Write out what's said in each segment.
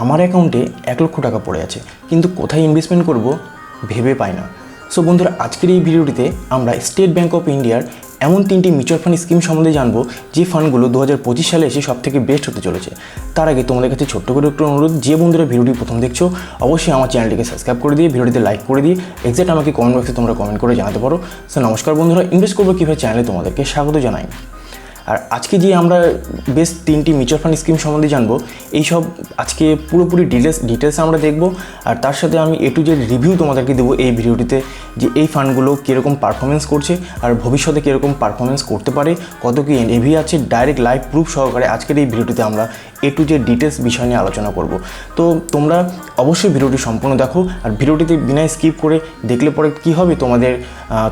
আমার অ্যাকাউন্টে 1 লক্ষ টাকা পড়ে আছে, কিন্তু কোথায় ইনভেস্টমেন্ট করব ভেবে পাই না। সো বন্ধুরা, আজকের এই ভিডিওটিতে আমরা স্টেট ব্যাঙ্ক অফ ইন্ডিয়ার এমন 3টি মিউচুয়াল ফান্ড স্কিম সম্বন্ধে জানবো যে ফান্ডগুলো 2025 সালে এসে সবথেকে বেস্ট হতে চলেছে। তার আগে তোমাদের কাছে ছোট্ট করে একটু অনুরোধ, যে বন্ধুরা ভিডিওটি প্রথম দেখছো অবশ্যই আমার চ্যানেলটিকে সাবস্ক্রাইব করে দিয়ে ভিডিওটিতে লাইক করে দিয়ে এক্সাক্ট আমাকে কমেন্ট বক্সে তোমরা কমেন্ট করে জানাতে পারো। সো নমস্কার বন্ধুরা, ইনভেস্ট করবো কীভাবে চ্যানেলে তোমাদেরকে স্বাগত জানাই। আর আজকে যে আমরা বেশ 3টি মিউচুয়াল ফান্ড স্কিম সম্বন্ধে জানবো, এইসব আজকে পুরোপুরি ডিটেলস আমরা দেখবো। আর তার সাথে আমি A to Z রিভিউ তোমাদেরকে দেবো এই ভিডিওটিতে, যে এই ফান্ডগুলো কীরকম পারফরমেন্স করছে আর ভবিষ্যতে কীরকম পারফরমেন্স করতে পারে, কত কি এনএভি আছে, ডাইরেক্ট লাইভ প্রুফ সহকারে আজকের এই ভিডিওটিতে আমরা A to Z ডিটেলস বিষয় নিয়ে আলোচনা করব। তো তোমরা অবশ্যই ভিডিওটি সম্পূর্ণ দেখো, আর ভিডিওটিতে বিনা স্কিপ করে দেখলে পরে কী হবে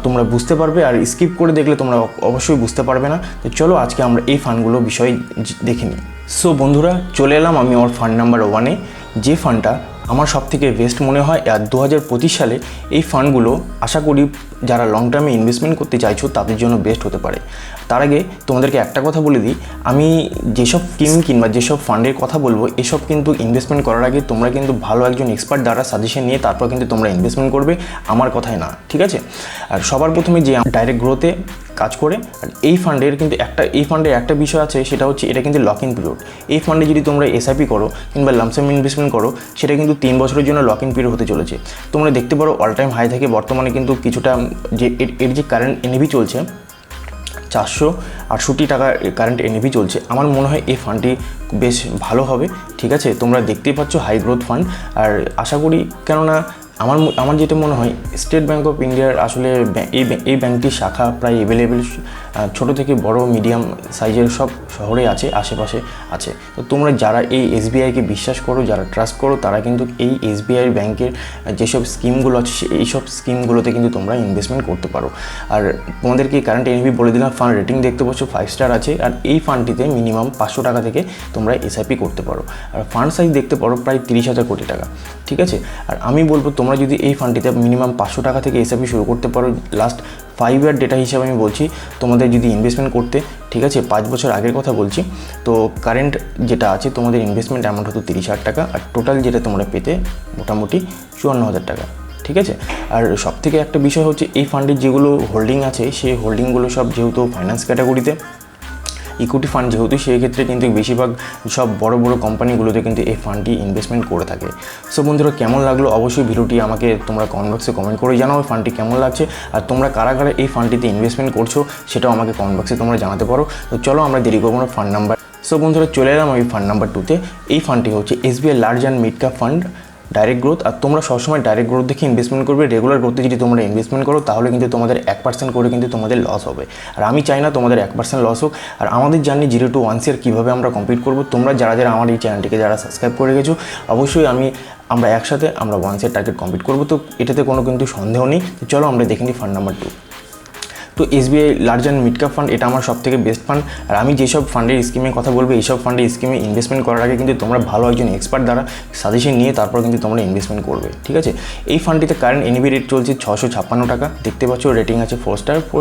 তোমরা বুঝতে পারবে, আর স্কিপ করে দেখলে তোমরা অবশ্যই বুঝতে পারবে না। তো চলো আজকে আমরা এই ফান্ডগুলো বিষয়ে দেখে নিই। সো বন্ধুরা, চলে এলাম আমি আমার ফান্ড নাম্বার 1-এ, যে ফান্ডটা আমার সবথেকে বেস্ট মনে হয়। আর 2025 সালে এই ফান্ডগুলো আশা করি যারা লং টার্মে ইনভেস্টমেন্ট করতে চাইছো তাদের জন্য বেস্ট হতে পারে। তার আগে তোমাদেরকে একটা কথা বলে দিই, আমি যেসব স্কিম কিংবা যেসব ফান্ডের কথা বলবো এসব কিন্তু ইনভেস্টমেন্ট করার আগে তোমরা কিন্তু ভালো একজন এক্সপার্ট দ্বারা সাজেশন নিয়ে তারপর কিন্তু তোমরা ইনভেস্টমেন্ট করবে, আমার কথাই না, ঠিক আছে? আর সবার প্রথমে যে ডাইরেক্ট গ্রোথে কাজ করে, আর এই ফান্ডের একটা বিষয় আছে, সেটা হচ্ছে এটা কিন্তু লক ইন পিরিয়ড। এই ফান্ডে যদি তোমরা এসআইপি করো কিংবা লামসাম ইনভেস্টমেন্ট করো, সেটা কিন্তু 3 বছরের জন্য লক ইন পিরিয়ড হতে চলেছে। তোমরা দেখতে পারো অল টাইম হাই থেকে বর্তমানে কিন্তু কিছুটা যে এর যে কারেন্ট এনএভি চলছে 468 টাকা কারেন্ট এনএভি চলছে। আমার মনে হয় এই ফান্ডটি বেশ ভালো হবে, ঠিক আছে? তোমরা দেখতেই পাচ্ছ হাই গ্রোথ ফান্ড। আর আশা করি, কেননা আমার যেটা মনে হয় স্টেট ব্যাঙ্ক অফ ইন্ডিয়ার আসলে এই ব্যাঙ্কটির শাখা প্রায় এভেলেবেল, ছোটো থেকে বড় মিডিয়াম সাইজের সব শহরে আছে, আশেপাশে আছে। তো তোমরা যারা এই এসবিআইকে বিশ্বাস করো, যারা ট্রাস্ট করো, তারা কিন্তু এই এসবিআই ব্যাঙ্কের যেসব স্কিমগুলো আছে এইসব স্কিমগুলোতে কিন্তু তোমরা ইনভেস্টমেন্ট করতে পারো। আর তোমাদেরকে কারেন্ট এনএভি বলে দিলাম, ফান্ড রেটিং দেখতে পাচ্ছ 5 স্টার আছে। আর এই ফান্ডটিতে মিনিমাম 500 টাকা থেকে তোমরা এসআইপি করতে পারো। আর ফান্ড সাইজ দেখতে পারো প্রায় 30,000 কোটি টাকা, ঠিক আছে? আর আমি বলবো তোমরা যদি এই ফান্ডটিতে মিনিমাম 500 টাকা থেকে এসআইপি শুরু করতে পারো, লাস্ট 5 ইয়ার ডেটা হিসাবে আমি বলছি তোমাদের যদি ইনভেস্টমেন্ট করতে, ঠিক আছে, 5 বছর আগের কথা বলছি, তো কারেন্ট যেটা আছে তোমাদের ইনভেস্টমেন্ট অ্যামাউন্ট হতো 30,000 টাকা, আর টোটাল যেটা তোমরা পেতে মোটামুটি 54,000 টাকা, ঠিক আছে? আর সবথেকে একটা বিষয় হচ্ছে এই ফান্ডের যেগুলো হোল্ডিং আছে, সেই হোল্ডিংগুলো সব যেহেতু ফাইন্যান্স ক্যাটাগরিতে ইকুইটি ফান্ড, যেহেতু সেই ক্ষেত্রে কিন্তু বেশিরভাগ সব বড় বড় কোম্পানিগুলোতে কিন্তু এই ফান্ডটি ইনভেস্টমেন্ট করে থাকে। সো বন্ধুরা, কেমন লাগলো অবশ্যই ভিডিওটি আমাকে তোমরা কমেন্ট বক্সে কমেন্ট করে জানাও ফান্ডটি কেমন লাগছে, আর তোমরা কারা কারা এই ফান্ডটিতে ইনভেস্টমেন্ট করছো সেটাও আমাকে কমেন্ট বক্সে তোমরা জানাতে পারো। তো চলো আমরা দেরি করবো না, ফান্ড নাম্বার। সো বন্ধুরা, চলে এলাম আমি ফান্ড নাম্বার 2-তে। এই ফান্ডটি হচ্ছে SBI large and mid cap fund direct growth. আর তোমরা সবসময় ডাইরেক্ট গ্রোথ দেখে ইনভেস্টমেন্ট করবে। রেগুলার গ্রোথে যদি তোমরা ইনভেস্টমেন্ট করো তাহলে কিন্তু তোমাদের 1% করে কিন্তু তোমাদের লস হবে, আর আমি চাই না তোমাদের 1% লস হোক। আর আমাদের জার্নি 0 to 1 ইয়ার কীভাবে আমরা কমপ্লিট করবো, তোমরা যারা আমার এই চ্যানেলটিকে যারা সাবস্ক্রাইব করে গেছো, অবশ্যই আমরা একসাথে 1 ইয়ার টার্গেট কমপ্লিট করবো। তো এটাতে কোনো কিন্তু সন্দেহ নেই। তো চলো আমরা দেখে নিই ফান্ড নাম্বার 2। তো SBI large and mid cap fund এটা আমার সবথেকে বেস্ট ফান্ড। আর আমি যেসব ফান্ডের স্কিমের কথা বলবো, এইসব ফান্ডের স্কিমে ইনভেস্টমেন্ট করার আগে কিন্তু তোমরা ভালো একজন এক্সপার্ট দ্বারা সাজেশন নিয়ে তারপর কিন্তু তোমরা ইনভেস্টমেন্ট করবে, ঠিক আছে? এই ফান্ডটিতে কারেন্ট এনএভি রেট চলছে 656 টাকা, দেখতে পাচ্ছ। রেটিং আছে 4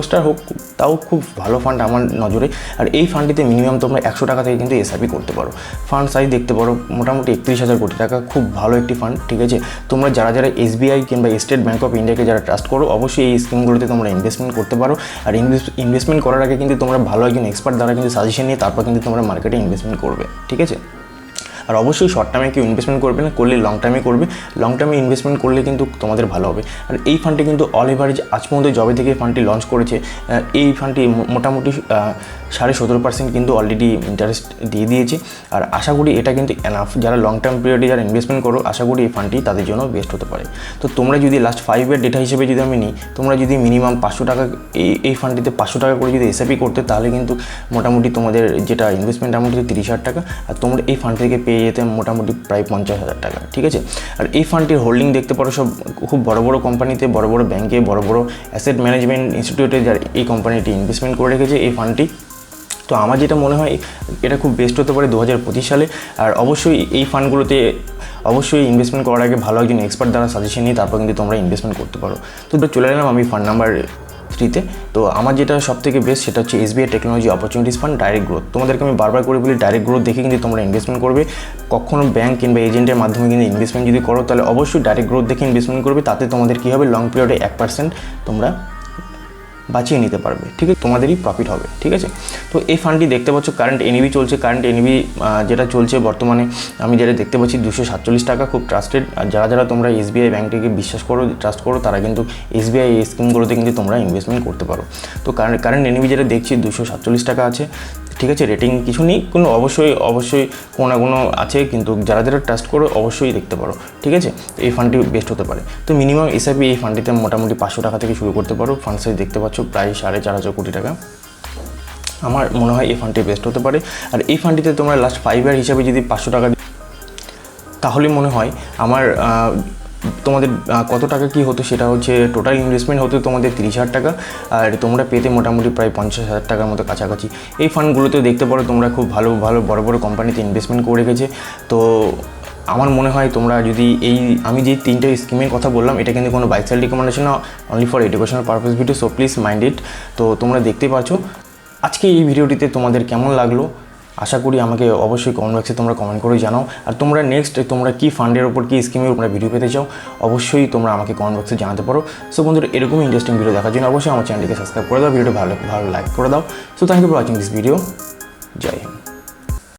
স্টার হোক, তাও খুব ভালো ফান্ড আমার নজরে। আর এই ফান্ডটিতে মিনিমাম তোমরা 100 টাকা থেকে কিন্তু এসআইপি করতে পারো। ফান্ড সাইজ দেখতে পারো মোটামুটি 31,000 কোটি টাকা, খুব ভালো একটি ফান্ড, ঠিক আছে? তোমরা যারা SBI কিংবা স্টেট ব্যাঙ্ক অফ ইন্ডিয়াকে যারা ট্রাস্ট করো, অবশ্যই এই স্কিমগুলোতে তোমরা ইনভেস্টমেন্ট করতে পারো। আর ইনভেস্টমেন্ট করার আগে কিন্তু তোমরা ভালো একজন এক্সপার্ট দ্বারা কিন্তু সাজেশন নিয়ে তারপর কিন্তু তোমরা মার্কেটে ইনভেস্টমেন্ট করবে, ঠিক আছে? আর অবশ্যই শর্ট টার্মে কেউ ইনভেস্টমেন্ট করবে না, করলে লং টার্মে করবে। লং টার্মে ইনভেস্টমেন্ট করলে কিন্তু তোমাদের ভালো হবে। আর এই ফান্ডটি কিন্তু অল এভারেজ আজ পর্যন্ত জবে থেকে ফান্ডটি লঞ্চ করেছে, এই ফান্ডটি মোটামুটি 17.5% কিন্তু অলরেডি ইন্টারেস্ট দিয়ে দিয়েছে। আর আশা করি এটা কিন্তু এনাফ, যারা লং টার্ম পিরিয়ডে যারা ইনভেস্টমেন্ট করো, আশা করি এই ফান্ডটি তাদের জন্য বেস্ট হতে পারে। তো তোমরা যদি লাস্ট 5 ইয়ার ডেটা হিসেবে যদি আমি নিই, তোমরা যদি মিনিমাম 500 টাকা এই ফান্ডটিতে 500 টাকা করে যদি এসআইপি করতে, তাহলে কিন্তু মোটামুটি তোমাদের যেটা ইনভেস্টমেন্ট অ্যামাউন্ট হচ্ছে 30,000 টাকা, আর তোমরা এই ফান্ড থেকে পেয়ে যেতে মোটামুটি প্রায় 50,000 টাকা, ঠিক আছে? আর এই ফান্ডটির হোল্ডিং দেখতে পারো সব খুব বড় বড় কোম্পানিতে, বড় বড় ব্যাংকে, বড় বড় অ্যাসেট ম্যানেজমেন্ট ইনস্টিটিউটে যারা এই কোম্পানিটি ইনভেস্টমেন্ট করে রেখেছে এই ফান্ডটি। তো আমার যেটা মনে হয় এটা খুব বেস্ট হতে পারে 2025 সালে। আর অবশ্যই এই ফান্ডগুলোতে অবশ্যই ইনভেস্টমেন্ট করার আগে ভালো একজন এক্সপার্ট দ্বারা সাজেশন নিয়ে তারপর কিন্তু তোমরা ইনভেস্টমেন্ট করতে পারো। তো চলে এলাম আমি ফান্ড নাম্বার ফ্রিতে। তো আমার যেটা সবথেকে বেস্ট সেটা হচ্ছে SBI technology opportunities fund direct growth. তোমাদেরকে আমি বারবার করে বলি ডাইরেক্ট গ্রোথ দেখে কিন্তু তোমরা ইনভেস্টমেন্ট করবে। কখনো ব্যাংক কিংবা এজেন্টের মাধ্যমে কিন্তু ইনভেস্টমেন্ট যদি করো তাহলে অবশ্যই ডাইরেক্ট গ্রোথ দেখে ইনভেস্টমেন্ট করবে। তাতে তোমাদের কী হবে, লং পিরিয়ডে 1% তোমরা বাঁচিয়ে নিতে পারবে, ঠিক আছে, তোমাদেরই প্রফিট হবে, ঠিক আছে। তো এই ফান্ডটি দেখতে পাচ্ছ কারেন্ট এনএভি চলছে, কারেন্ট এনএভি যেটা চলছে বর্তমানে আমি যেটা দেখতে পাচ্ছি 247 টাকা, খুব ট্রাস্টেড। আর যারা তোমরা SBI ব্যাংকটিকে বিশ্বাস করো, ট্রাস্ট করো, তারা কিন্তু SBI এই স্কিমগুলোতে কিন্তু তোমরা ইনভেস্টমেন্ট করতে পারো। তো কারেন্ট এনএভি যেটা দেখছি 247 টাকা আছে, ঠিক আছে। রেটিং কিছু নেই, কোনো অবশ্যই কোনো না কোনো আছে, কিন্তু যারা ট্রাস্ট করো অবশ্যই দেখতে পারো, ঠিক আছে। এই ফান্ডটি বেস্ট হতে পারে। তো মিনিমাম এসআইপি এই ফান্ডটিতে মোটামুটি 500 টাকা থেকে শুরু করতে পারো। ফান্ড সাইজ দেখতে পাচ্ছ প্রায় 4.5 কোটি টাকা। আমার মনে হয় এই ফান্ডটি বেস্ট হতে পারে। আর এই ফান্ডটিতে তোমরা লাস্ট 5 ইয়ার হিসাবে যদি 500 টাকা তাহলে মনে হয় আমার তোমাদের কত টাকা কী হতো, সেটা হচ্ছে টোটাল ইনভেস্টমেন্ট হতো তোমাদের 30,000 টাকা, আর তোমরা পেতে মোটামুটি প্রায় 50,000 টাকার মতো কাছাকাছি। এই ফান্ডগুলোতে দেখতে পারো তোমরা খুব ভালো বড় কোম্পানিতে ইনভেস্টমেন্ট করে রেখেছে। তো আমার মনে হয় তোমরা যদি আমি যে 3টে স্কিমের কথা বললাম, এটা কিন্তু কোনো বাই সেল রিকমেন্ডেশন না, only for educational purpose video, so please mind it. তো তোমরা দেখতে পাচ্ছ আজকে এই ভিডিওটিতে তোমাদের কেমন লাগলো, আশা করি আমাকে অবশ্যই কমেন্ট বক্সে তোমরা কমেন্ট করে জানাও। আর তোমরা নেক্সট তোমরা কি ফান্ডের ওপর কি স্কিমের তোমরা ভিডিও পেতে চাও অবশ্যই তোমরা আমাকে কমেন্ট বক্সে জানাতে পারো। সো বন্ধুরা, এরকম ইন্টারেস্টিং ভিডিও দেখার জন্য অবশ্যই আমার চ্যানেলটিকে সাবস্ক্রাইব করে দাও, ভিডিওটা ভালো লাইক করে দাও। So thank you for watching this video. জয় হিন্দ।